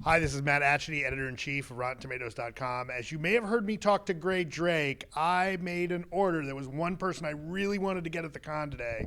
Hi, this is Matt Atchity, editor-in-chief of RottenTomatoes.com. As you may have heard me talk to Gray Drake, I made an order. There was one person I really wanted to get at the con today,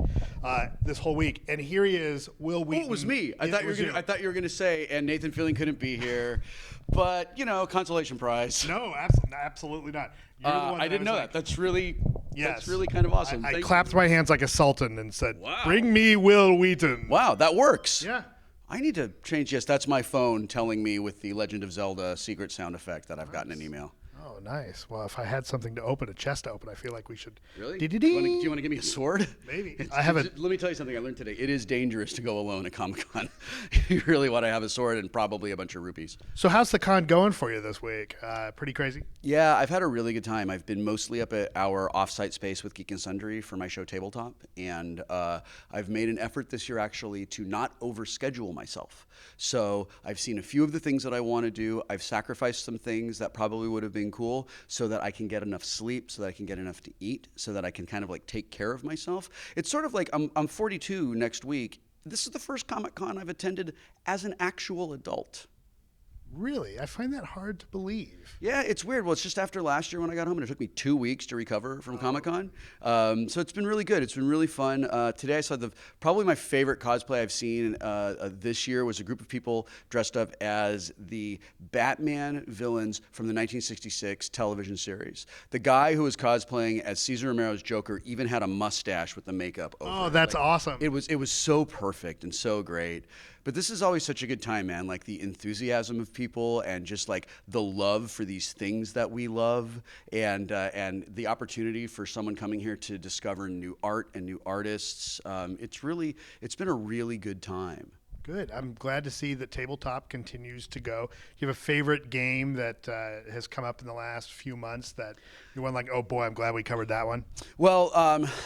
this whole week, and here he is, Wil Wheaton. Oh, it was me. I thought you were gonna say, and Nathan Fillion couldn't be here, but consolation prize. No, absolutely not. You're the one I didn't know that. That's really kind of awesome. I clapped my hands like a sultan and said, Wow. "Bring me Wil Wheaton." Wow, that works. Yeah. I need to change. Yes, that's my phone telling me with the Legend of Zelda secret sound effect that I've gotten an email. Oh, nice. Well, if I had something to open, a chest to open, I feel like we should. Really? Do Do you want to give me a sword? Maybe. Let me tell you something I learned today. It is dangerous to go alone at Comic-Con. You really want to have a sword and probably a bunch of rupees. So how's the con going for you this week? Pretty crazy? Yeah, I've had a really good time. I've been mostly up at our offsite space with Geek and Sundry for my show Tabletop, and I've made an effort this year actually to not overschedule myself. So I've seen a few of the things that I want to do. I've sacrificed some things that probably would have been cool so that I can get enough sleep, so that I can get enough to eat, so that I can kind of like take care of myself. It's sort of like I'm 42 next week. This is the first Comic-Con I've attended as an actual adult. Really? I find that hard to believe. Yeah, it's weird. Well, it's just after last year when I got home, and it took me 2 weeks to recover from Comic-Con. So it's been really good. It's been really fun. Today I saw probably my favorite cosplay I've seen this year was a group of people dressed up as the Batman villains from the 1966 television series. The guy who was cosplaying as Cesar Romero's Joker even had a mustache with the makeup over it. Oh, that's awesome. It was so perfect and so great. But this is always such a good time, man. Like the enthusiasm of people and just like the love for these things that we love and the opportunity for someone coming here to discover new art and new artists. It's been a really good time. Good. I'm glad to see that Tabletop continues to go. Do you have a favorite game that has come up in the last few months that you're one like, oh boy, I'm glad we covered that one? Well,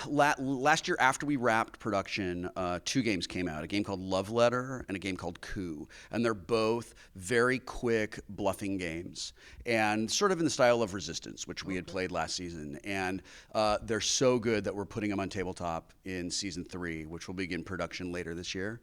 last year after we wrapped production, 2 games came out, a game called Love Letter and a game called Coup. And they're both very quick bluffing games and sort of in the style of Resistance, which we had played last season. And they're so good that we're putting them on Tabletop in Season 3, which will begin production later this year.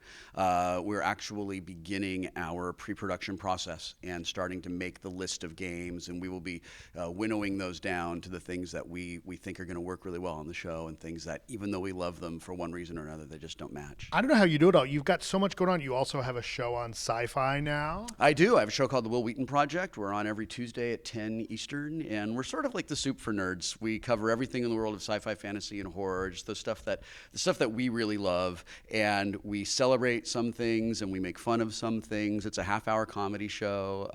We're actually beginning our pre-production process and starting to make the list of games, and we will be winnowing those down to the things that we think are going to work really well on the show and things that, even though we love them for one reason or another, they just don't match. I don't know how you do it all. You've got so much going on. You also have a show on Sci-Fi now. I do. I have a show called The Wil Wheaton Project. We're on every Tuesday at 10 Eastern, and we're sort of like the soup for nerds. We cover everything in the world of sci-fi, fantasy, and horror, just the stuff that we really love, and we celebrate some things and we make fun of some things. It's a half-hour comedy show.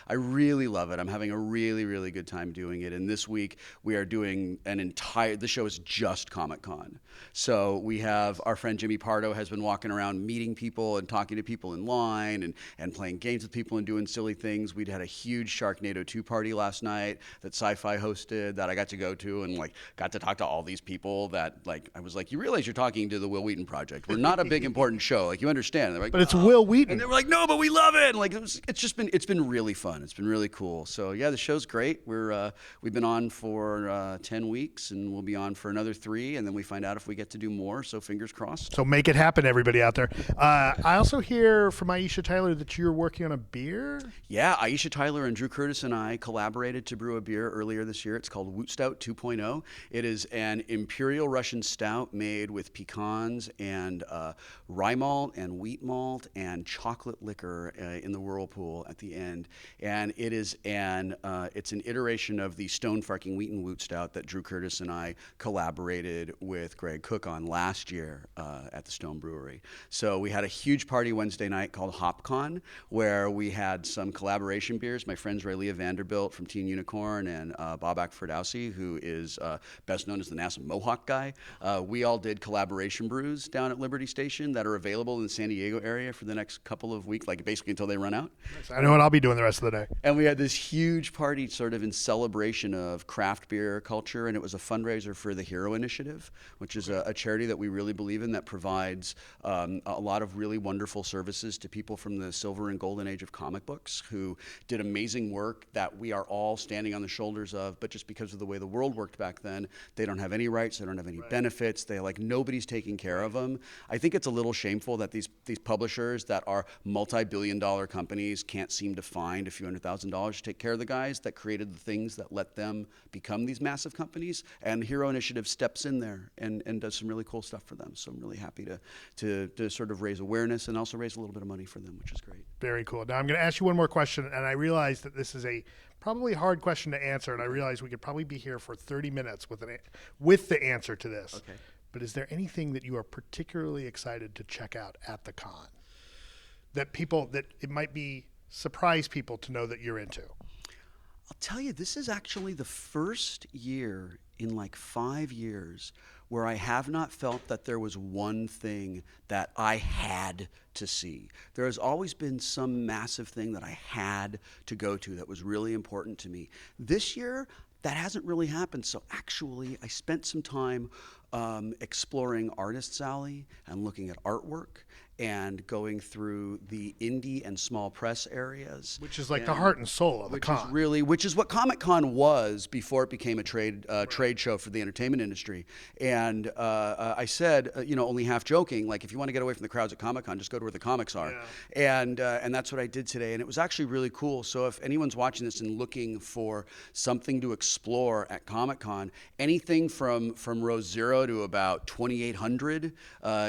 I really love it. I'm having a really, really good time doing it. And this week we are doing the show is just Comic-Con. So we have our friend Jimmy Pardo has been walking around meeting people and talking to people in line and playing games with people and doing silly things. We'd had a huge Sharknado 2 party last night that Sci-Fi hosted that I got to go to and got to talk to all these people that I was like, you realize you're talking to the Wil Wheaton Project. We're not a big important show. You understand. Like, but it's Wil Wheaton. And they were like, no, but we love it. And it's been really fun. It's been really cool. So yeah, the show's great. We've been on for 10 weeks and we'll be on for another 3, and then we find out if we get to do more. So fingers crossed. So make it happen, everybody out there. I also hear from Aisha Tyler that you're working on a beer. Yeah, Aisha Tyler and Drew Curtis and I collaborated to brew a beer earlier this year. It's called Woot Stout 2.0. It is an Imperial Russian stout made with pecans and rye malt and wheat malt and chocolate liquor in the whirlpool at the end. And it is it's an iteration of the Stone Farking Wheaton Woot Stout that Drew Curtis and I collaborated with Greg Cook on last year at the Stone Brewery. So we had a huge party Wednesday night called HopCon, where we had some collaboration beers. My friends Raylia Vanderbilt from Teen Unicorn and Bobak Ferdowsi, who is best known as the NASA Mohawk guy. We all did collaboration brews down at Liberty Station that are available in the San Diego area for the next couple of weeks, basically until they run out. I know what I'll be doing the rest of the day. And we had this huge party sort of in celebration of craft beer culture, and it was a fundraiser for the Hero Initiative, which is a charity that we really believe in that provides a lot of really wonderful services to people from the silver and golden age of comic books who did amazing work that we are all standing on the shoulders of, but just because of the way the world worked back then, they don't have any rights, they don't have any benefits, nobody's taking care of them. I think it's a little shameful that these publishers that are multi-billion-dollar companies can't seem to find a few $100,000 to take care of the guys that created the things that let them become these massive companies. And Hero Initiative steps in there and does some really cool stuff for them. So I'm really happy to sort of raise awareness and also raise a little bit of money for them, which is great. Very cool. Now I'm going to ask you one more question, and I realize that this is a probably hard question to answer, and I realize we could probably be here for 30 minutes with the answer to this. Okay. But is there anything that you are particularly excited to check out at the con that it might be surprise people to know that you're into? I'll tell you, this is actually the first year in like 5 years where I have not felt that there was one thing that I had to see. There has always been some massive thing that I had to go to that was really important to me. This year, that hasn't really happened. So actually, I spent some time exploring Artists Alley and looking at artwork and going through the indie and small press areas, which is like the heart and soul of the con. Which is what Comic-Con was before it became a trade show for the entertainment industry. And I said, only half joking, like if you want to get away from the crowds at Comic-Con, just go to where the comics are. Yeah. And that's what I did today, and it was actually really cool. So if anyone's watching this and looking for something to explore at Comic-Con, anything from row 0 to about 2,800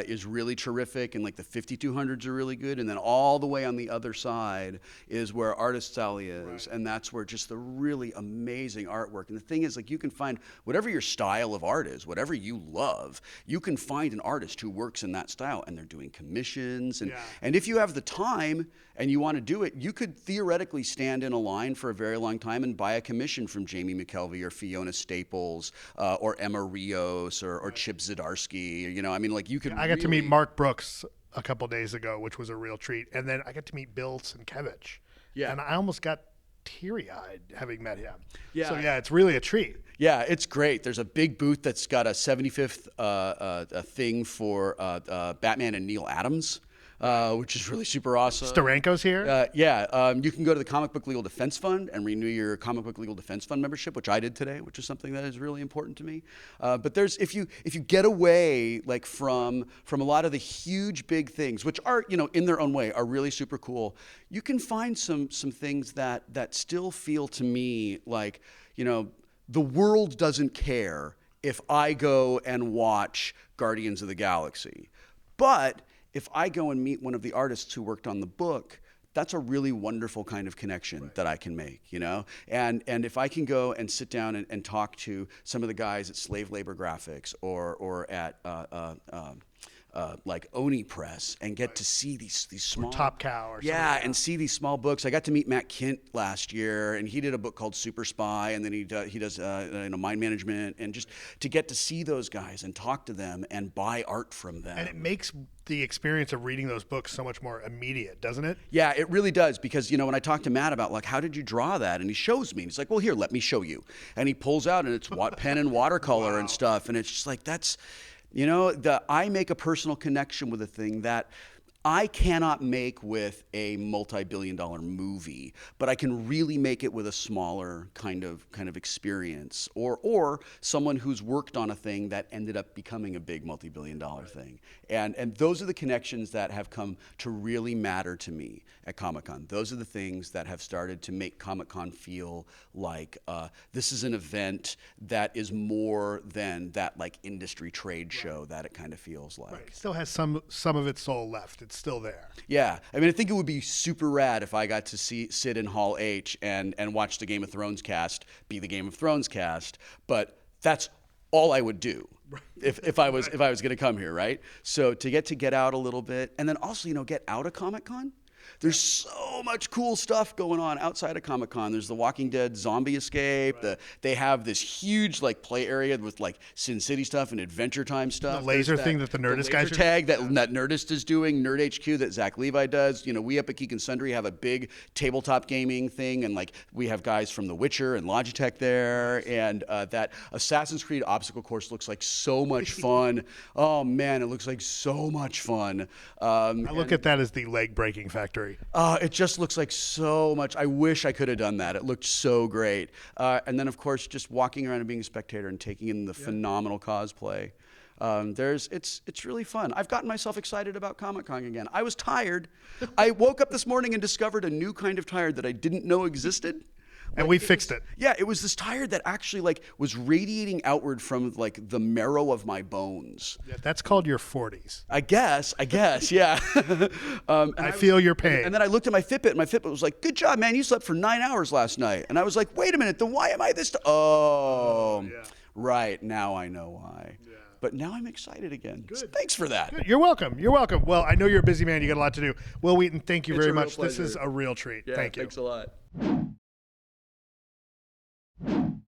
is really terrific, and like the 5,200s are really good, and then all the way on the other side is where Artists Alley is, and that's where just the really amazing artwork. And the thing is, like, you can find whatever your style of art is, whatever you love, you can find an artist who works in that style, and they're doing commissions, and if you have the time and you want to do it, you could theoretically stand in a line for a very long time and buy a commission from Jamie McKelvey or Fiona Staples or Emma Rios or Chip Zdarsky. You could. I got to meet Mark Brooks a couple days ago, which was a real treat. And then I got to meet Bill Sienkiewicz. Yeah. And I almost got teary-eyed having met him. Yeah. So, yeah, it's really a treat. Yeah, it's great. There's a big booth that's got a 75th thing for Batman and Neil Adams. Which is really super awesome. Steranko's here? You can go to the Comic Book Legal Defense Fund and renew your Comic Book Legal Defense Fund membership, which I did today, which is something that is really important to me. But if you get away like from a lot of the huge big things, which are in their own way are really super cool, you can find some things that still feel to me like the world doesn't care if I go and watch Guardians of the Galaxy, but if I go and meet one of the artists who worked on the book, that's a really wonderful kind of connection that I can make, And if I can go and sit down and talk to some of the guys at Slave Labor Graphics or at like Oni Press and get to see these small or Top Cow or something. And see these small books. I got to meet Matt Kint last year, and he did a book called Super Spy, and then he does mind management, and just to get to see those guys and talk to them and buy art from them. And it makes the experience of reading those books so much more immediate, doesn't it? Yeah, it really does, because when I talk to Matt about like how did you draw that, and he shows me, and he's like, well, here, let me show you, and he pulls out, and it's pen and watercolor and stuff, and it's just like that's. I make a personal connection with a thing that I cannot make with a multi-billion-dollar movie, but I can really make it with a smaller kind of experience, or someone who's worked on a thing that ended up becoming a big multi-billion-dollar thing. And those are the connections that have come to really matter to me at Comic-Con. Those are the things that have started to make Comic-Con feel like this is an event that is more than that like industry trade show that it kind of feels like. Right. It still has some of its soul left. It's still there. Yeah, I think it would be super rad if I got to sit in Hall H and watch the Game of Thrones cast be the Game of Thrones cast, but that's all I would do if I was going to come here, right? So to get out a little bit, and then also get out of Comic-Con. There's so much cool stuff going on outside of Comic-Con. There's the Walking Dead zombie escape. Right. They have this huge like play area with like Sin City stuff and Adventure Time stuff. The laser thing that the Nerdist guys are tag that Nerdist is doing, Nerd HQ that Zach Levi does. We up at Geek and Sundry have a big tabletop gaming thing, and like we have guys from The Witcher and Logitech there, and that Assassin's Creed obstacle course looks like so much fun. Oh man, it looks like so much fun. I look at that as the leg breaking factory. It just looks like so much. I wish I could have done that. It looked so great. And then, of course, just walking around and being a spectator and taking in the phenomenal cosplay. It's really fun. I've gotten myself excited about Comic-Con again. I was tired. I woke up this morning and discovered a new kind of tired that I didn't know existed. And we fixed it. Yeah, it was this tired that actually like was radiating outward from like the marrow of my bones. Yeah, that's called your 40s. I guess, yeah. I feel your pain. And then I looked at my Fitbit, and my Fitbit was like, "Good job, man! You slept for 9 hours last night." And I was like, "Wait a minute, then why am I this?" Yeah. Right now I know why. Yeah. But now I'm excited again. Good. Thanks for that. Good. You're welcome. You're welcome. Well, I know you're a busy man. You got a lot to do. Wil Wheaton, thank you It's very a real much. This pleasure. is a real treat. Yeah, thank you. Thanks a lot.